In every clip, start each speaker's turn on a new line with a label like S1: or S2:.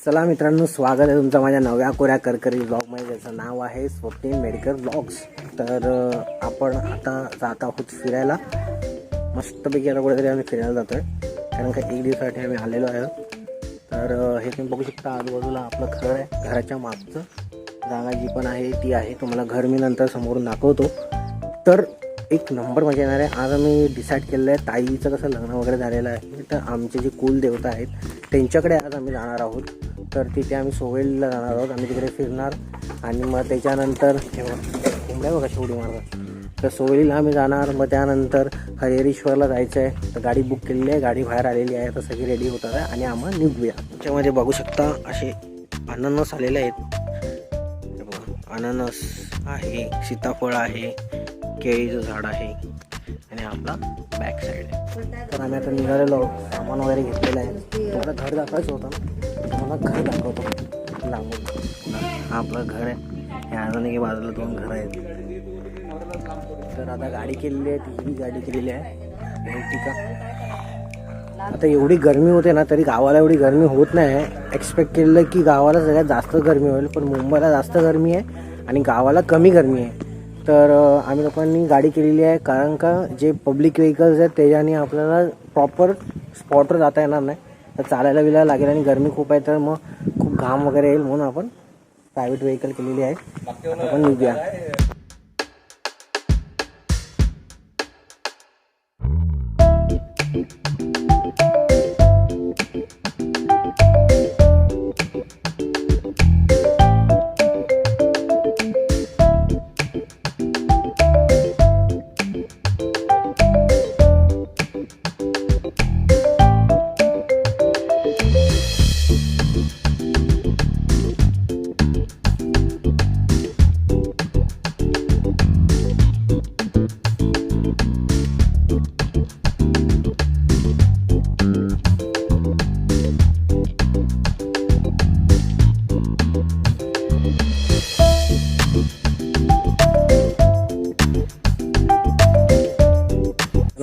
S1: चला मित्रांनो, स्वागत आहे तुमचं माझ्या नव्या कोऱ्या करकरी ब्लॉगमध्ये, ज्याचं नाव आहे स्वप्नील मेडिकल ब्लॉग्स. तर आपण आता जात आहोत फिरायला. मस्तपैकी आता कुठेतरी आम्ही फिरायला जातो आहे, कारण का एक दिवसासाठी आम्ही आलेलो आहोत. तर हे तुम्ही बघू शकता, आजूबाजूला आपलं घर आहे. घराच्या मागचं जागा जी पण आहे ती आहे. तुम्हाला घर मी नंतर समोरून दाखवतो. तर एक नंबर मजा येणार आहे. आज आम्ही डिसाईड केलेलं आहे, ताईचं कसं लग्न वगैरे झालेलं आहे, तर आमचे जे कुलदेवता आहेत त्यांच्याकडे आज आम्ही जाणार आहोत. तर तिथे आम्ही सोवेलीला जाणार आहोत. आम्ही तिकडे फिरणार आणि मग त्याच्यानंतर कोंबड्या बघा शेवटी मारतात. तर सोवेलीला आम्ही जाणार. मग त्यानंतर हरिहरेश्वरला जायचं आहे. तर गाडी बुक केलेली आहे, गाडी बाहेर आलेली आहे. तर सगळी रेडी होतात आहे आणि आम्हाला निघूया. त्याच्यामध्ये बघू शकता असे अननस आलेले आहेत. अननस आहे, सीताफळ आहे, केळीचं झाड आहे आणि आपला बॅक साईड आहे. तर आम्ही आता निघालेलो, सामान वगैरे घेतलेलं आहे. तुम्हाला घर दाखवायचं होतं ना, तुम्हाला घर दाखवतो लांबून. हा आपलं घर आहे. हे अजून बाजूला 2 घरं आहेत. तर आता गाडी केलेली आहे, ती गाडी केलेली आहे ठीक. आता एवढी गरमी होते ना, तरी गावाला एवढी गरमी होत नाही. एक्सपेक्ट केलेलं की गावाला सगळ्यात जास्त गरमी होईल, पण मुंबईला जास्त गरमी आहे आणि गावाला कमी गरमी आहे. तर आम्ही लोकांनी गाडी केलेली आहे, कारण का जे पब्लिक व्हेकल्स आहेत त्याच्याने आपल्याला प्रॉपर स्पॉटवर जाता येणार नाही. तर चालायला बिलायला लागेल आणि गरमी खूप आहे, तर मग खूप घाम वगैरे येईल, म्हणून आपण प्रायव्हेट व्हेकल केलेली आहे. आपण निघूया.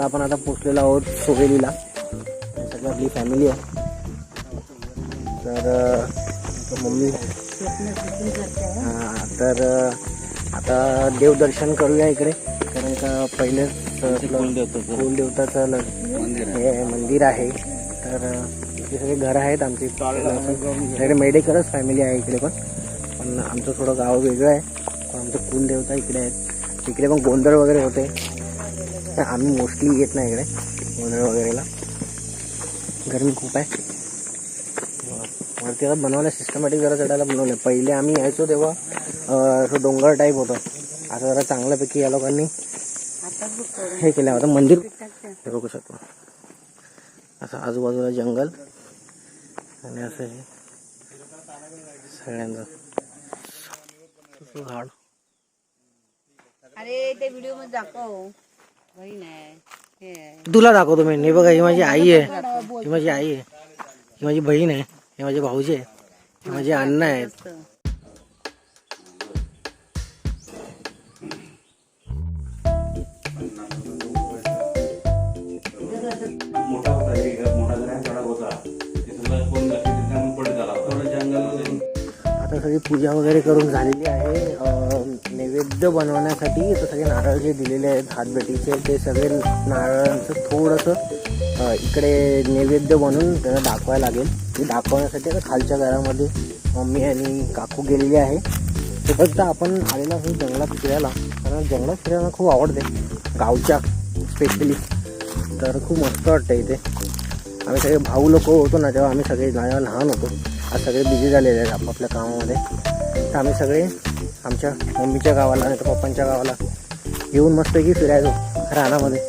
S1: आपण आता पोचलेलो आहोत सोवेलीला. सगळी आपली फॅमिली आहे. तर मम्मी तर आता देवदर्शन करूया इकडे, कारण का पहिले कुलदेवताचं हे मंदिर आहे. तर इथे सगळे घरं आहेत आमची. सगळे मेडिकलच फॅमिली आहे इकडे पण आमचं थोडं गाव वेगळं आहे. पण आमचं कुलदेवता इकडे आहेत. इकडे पण गोंधळ वगैरे होते. आम्ही मोस्टली येत नाही इकडे गोंधळ वगैरेला, गरमी खूप आहे. वरती आता बनवलं सिस्टमॅटिक, जरा चढायला बनवलं. पहिले आम्ही यायचो तेव्हा असं डोंगर टाईप होतं. आता जरा चांगल्यापैकी या लोकांनी हे केलं होतं. मंदिर हे बघू शकतो, असं आजूबाजूला जंगल आणि असं हे सगळ्यांचं झाड.
S2: अरे ते व्हिडिओ मध्ये दाखव.
S1: तुला दाखवतो मी. हे बघा, ही माझी आई आहे, ही माझी आई आहे, ही माझी बहीण आहे, हे माझे भाऊजी आहे, हे माझे अण्णा आहेत. आता सगळी पूजा वगैरे करून झालेली आहे. नैवेद्य बनवण्यासाठी आता सगळे नारळ जे दिलेले आहेत हातभेटीचे, ते सगळे नारळांचं थोडंसं इकडे नैवेद्य बनवून त्यांना दाखवायला लागेल. ते दाखवण्यासाठी आता खालच्या घरामध्ये मम्मी आणि काकू गेलेली आहे. ते फक्त आपण आलेला आहे जंगलात फिरायला, कारण जंगलात फिरायला खूप आवडते, गावच्या स्पेशली. तर खूप मस्त वाटतं इथे. आम्ही सगळे भाऊ लोक होतो ना, तेव्हा आम्ही सगळे लहान होतो. आज सगळे बिझी झालेले आहेत आपापल्या कामामध्ये. तर आम्ही सगळे आमच्या मम्मीच्या गावाला नाही तर पप्पांच्या गावाला येऊन मस्तपैकी फिरायचो रानामध्ये.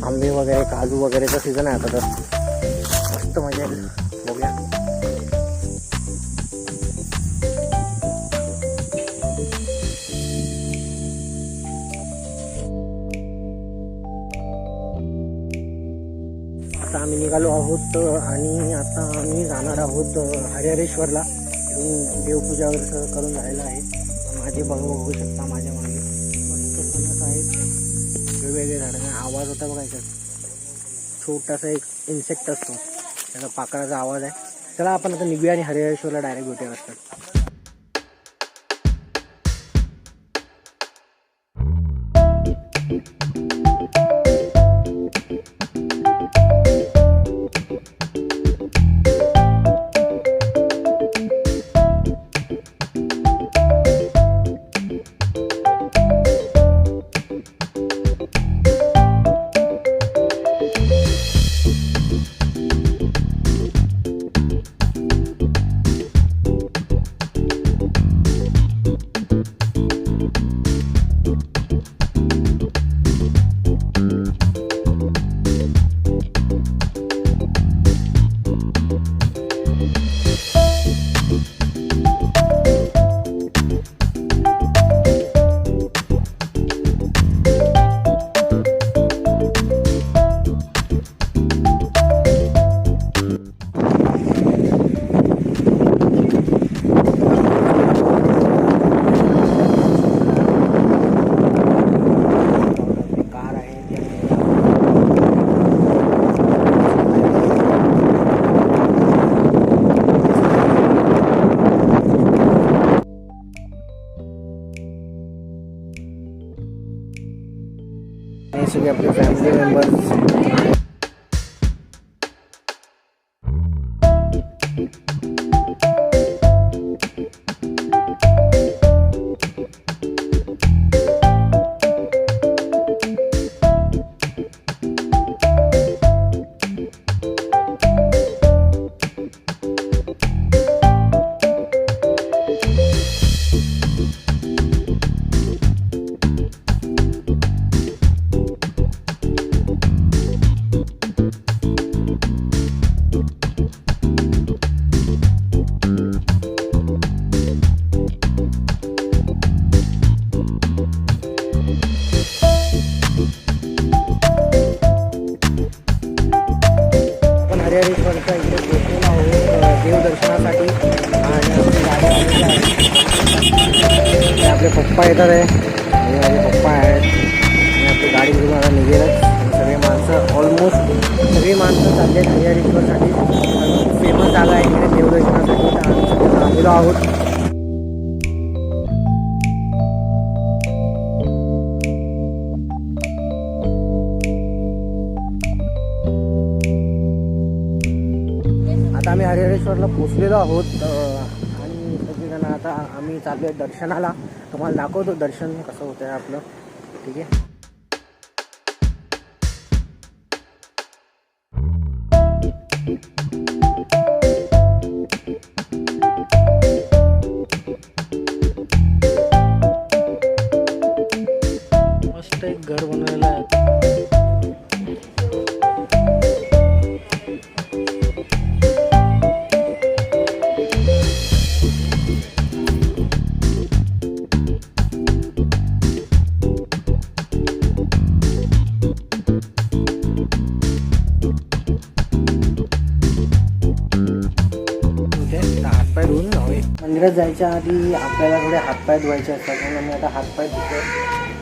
S1: आंबे वगैरे, काजू वगैरेचा सीझन आहे आता, तर मस्त मजा येईल. बघूया. आता आम्ही निघालो आहोत आणि आता आम्ही जाणार आहोत हरिहरेश्वरला. देवपूजा वगैरे करून झालेलं आहे. माझे बघू शकता माझ्या मागे मस्त फणस आहेत, वेगवेगळे झाडं. आवाज होता बघा याच्यात, छोटासा एक इन्सेक्ट असतो, त्याचा पाकळाचा आवाज आहे. चला आपण आता निघूया आणि हरिहरेश्वरला डायरेक्ट भेटूया वाटतं. हे सगळे आपले फॅमिली मेंबर्स. हरिहरेश्वरच्या इथे पोहोचलेलो आहोत देवदर्शनासाठी. आणि आपले पप्पा येतात आहे, हे माझे पप्पा आहेत. आणि आपली गाडी घेऊन आता निघेलच. सगळे माणसं ऑलमोस्ट सगळी माणसं चालले आहेत हरिहरेश्वरसाठी. खूप फेमस जागा आहे इकडे देवदर्शनासाठी. तर आम्ही सगळे आलेलो आहोत. आता आम्ही हरिहरेश्वरला पोचलेलो आहोत. आणि सगळेजण आता आम्ही चाललो आहे दर्शनाला. तुम्हाला दाखवतो दर्शन कसं होतं आहे आपलं. ठीक आहे. मस्त एक घर बनवलेलं आहे. मंदिरात जायच्या आधी आपल्याला थोडे हातपाय धुवायचे असतात. म्हणून आम्ही आता हातपाय धुतो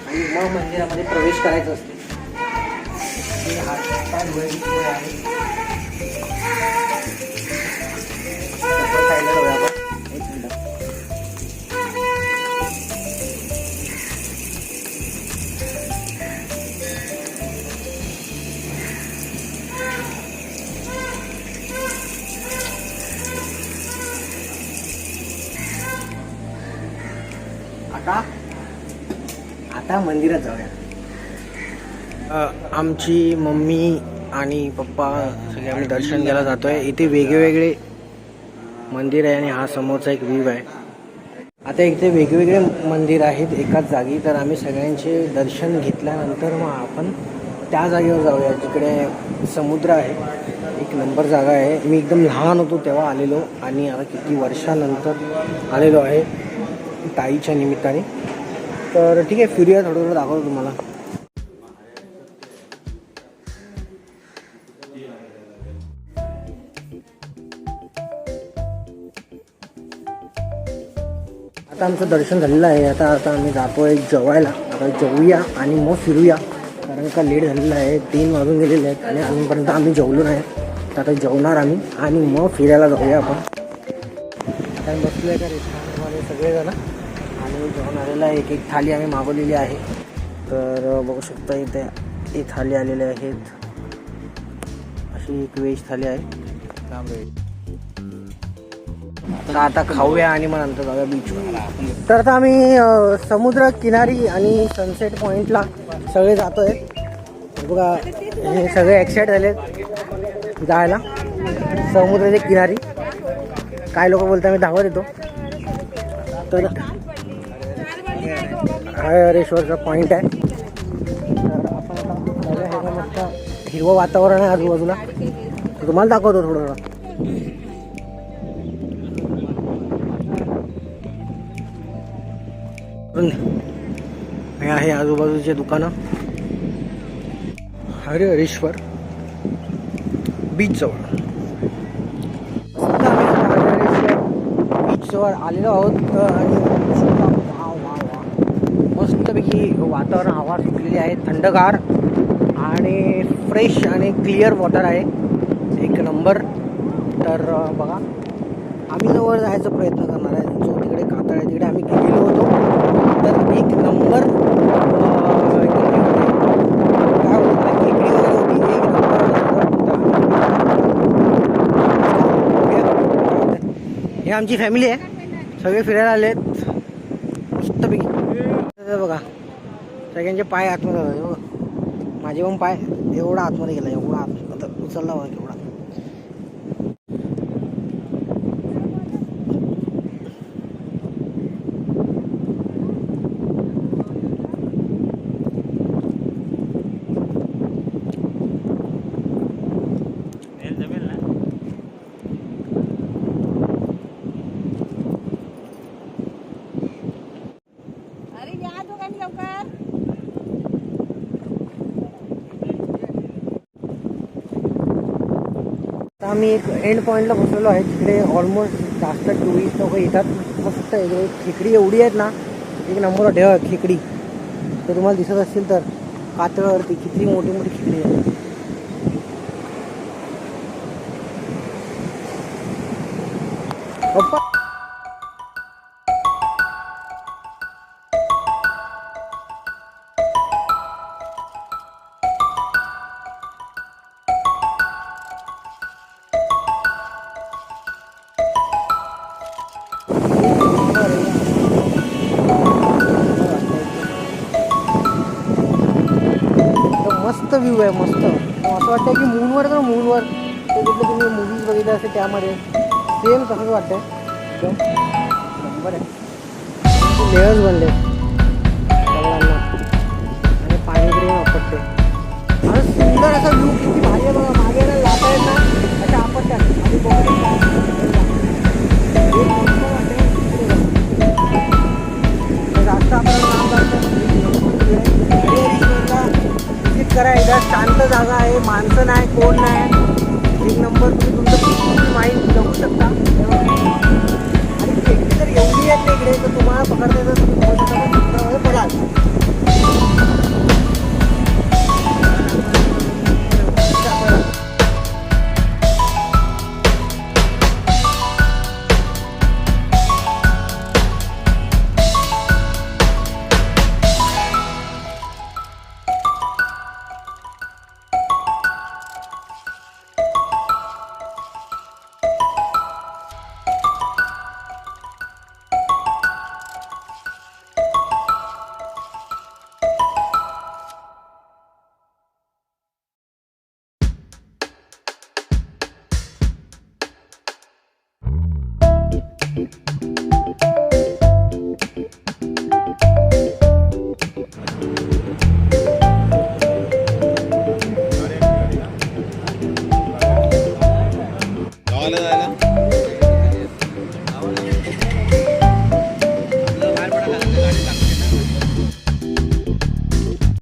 S1: आणि मग मंदिरामध्ये प्रवेश करायचा असते. हातपाय धुवायची सोय आहे. एक मिनिट. आता मंदिरात जाऊया. आमची मम्मी आणि पप्पा सगळे आम्ही दर्शन घ्यायला जातोय. इथे वेगवेगळे मंदिर आहे आणि हा समोरचा एक व्ह्यू आहे. आता इथे वेगवेगळे मंदिर आहेत एकाच जागी. तर आम्ही सगळ्यांचे दर्शन घेतल्यानंतर मग आपण त्या जागेवर जाऊया जिकडे समुद्र आहे. एक नंबर जागा आहे. मी एकदम लहान होतो तेव्हा आलेलो आणि आता किती वर्षानंतर आलेलो आहे ताईच्या निमित्ताने. तर ठीक आहे, फिरूया. थोडं थोडं दाखवतो तुम्हाला. आता आमचं दर्शन झालेलं आहे. आता आम्ही जातोय जेवायला. आता जेवूया आणि मग फिरूया, कारण का लेट झालेला आहे. 3 वाजून गेलेले आहेत आणि अजूनपर्यंत आम्ही जेवलो नाही. तर आता जेवणार आम्ही आणि मग फिरायला जाऊया आपण. आता आम्ही बसलो आहे का रेस्टॉरंटमध्ये सगळेजण आणि जेवण आलेलं आहे. एक एक थाली आम्ही मागवलेली आहे. तर बघू शकता इथे एक थाली आलेले आहेत. अशी एक व्हेज थाली आहे. तर आता खाऊया आणि मग नंतर जाऊया बीचवर. तर आता आम्ही समुद्र किनारी आणि सनसेट पॉईंटला सगळे जातोय. बघा हे सगळे एक्साइट झालेत जायला समुद्राच्या किनारी. काय लोक बोलतात मी धावत येतो. तर हरेश्वरचा पॉईंट आहे. तर आपण आता मस्त हिरवं वातावरण आहे आजूबाजूला. तर तुम्हाला दाखवतो थोडं थोडं. हे आहे आजूबाजूचे दुकानं. हरेश्वर बीच जवळ बीच जवळ आलेलो आहोत. आणि मस्तपैकी वातावरण, हवा सुटलेली आहे, थंडगार आणि फ्रेश आणि क्लिअर वॉटर आहे. एक नंबर. तर बघा आम्ही जवळ जायचा प्रयत्न करणार आहे. जो तिकडे कातळ आहे तिकडे आम्ही गेलेलो होतो. तर एक नंबर काय होतं खेकडी वगैरे होती. एक नंबर. हे आमची फॅमिली आहे. सगळे फिरायला आलेत मस्तपैकी. बघा सगळ्यांचे पाय आतमध्ये झाले. बघा माझे पण पाय एवढा आतमध्ये गेला. एवढा आता उचलला बघा एवढा. आम्ही एक एंड पॉईंटला बसलेलो आहे. तिकडे ऑलमोस्ट जास्त टुरिस्ट लोक येतात. मस्त खेकडी एवढी आहेत ना. एक नंबर ढेळ खेकडी. तर तुम्हाला दिसत असतील तर कातळावरती किती मोठी मोठी खेकडी आहेत. पप्पा मस्त व्ह्यू आहे. मस्त असं वाटतं की मूनवर तर मूनवर ते कुठलं तुम्ही मूवीज बघितले असते त्यामध्ये सेम तसंच वाटतंय. एकदम नंबर आहे. लेअर्स बनले दगडांना आणि पाणी वगैरे वापरते. असं सुंदर असा व्ह्यू किती भारी आहे बघा. मागे ना लाटा आहेत ना अशा आपटतात आणि जास्त आपल्याला करा. एकदा शांत जागा आहे, माणसं नाही, कोण नाही. एक नंबर. तुम्ही तुमचं माइंड जगू शकता. आणि खेकडी जर एवढी आहेत ना इकडे तर तुम्हाला पकडता येतं. तुम्ही पडाल.
S2: गावाला जायला